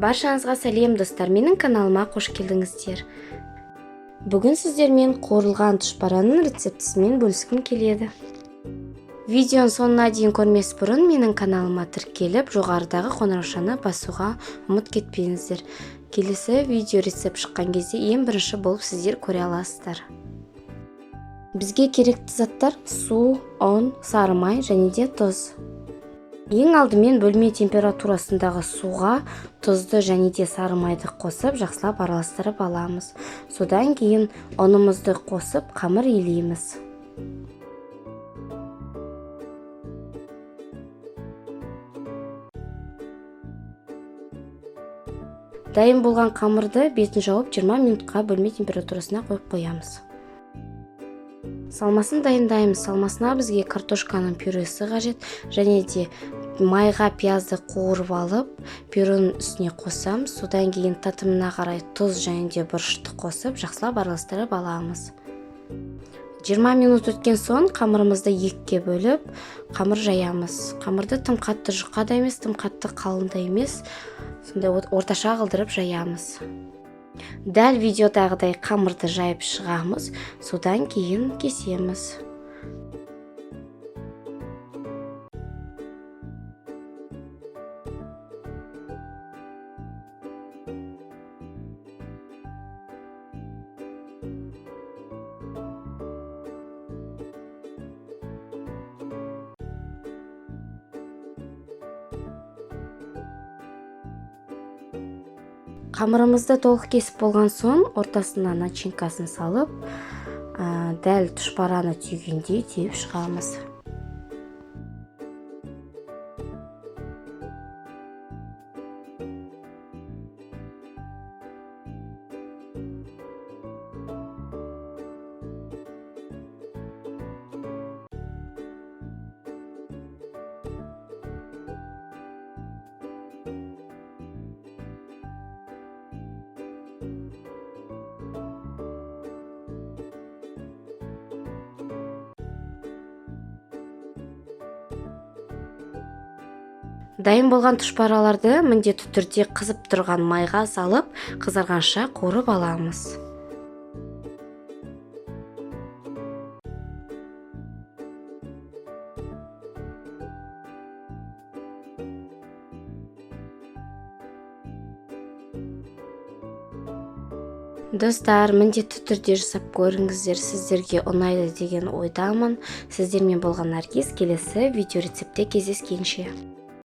Баршаңызға сәлем достар, менің каналыма қош келдіңіздер. Бүгін сіздермен қуырылған тұшпараның рецептісімен бөліскім келеді. Видеоның соңына дейін көрмес бұрын менің каналыма тіркеліп, жоғарыдағы қоңыраушаны басуға ұмыт кетпеңіздер. Келесі видео рецепт шыққан кезде ең бірінші болып сіздер көре аласыздар. Бізге керекті заттар су, ұн, сары май және де тұз. Ең алдымен бөлме температурасындағы суға тұзды және де сары майды қосып, жақсылап араластырып аламыз. Содан кейін ұнымызды қосып, қамыр илейміз. Дайын болған қамырды бетін жауып 20 минутқа бөлме температурасына қойып қоямыз. Салмасын дайындаймыз. Салмасына бізге картошканың пюресі қажет, және де майға пиязды қуырып алып, пюренің үстіне қосамыз. Содан кейін татымына қарай тұз және де бұрышты қосып, жақсылап араластырып аламыз. 20 минут өткен соң қамырымызды екіге бөліп, қамыр жаямыз. Қамырды тым қатты жұқа да емес, тым қатты қалың да емес, сондай орташа қылдырып жаямыз. Дәл видеодағыдай қамырды жайып шығамыз, содан кейін кесеміз. Қамырымызды толық кесіп болған соң, ортасына начинкасын салып, дәл тұшпараны түйгендей түйіп шығамыз. Дайын болған тұшпараларды міндетті түрде қызып тұрған майға салып, қызарғанша қуырып аламыз. Достар, міндетті түрде жасап көріңіздер, сіздерге ұнайды деген ойдамын. Сіздермен болған Наргиз, келесі видео рецептте кездескенше.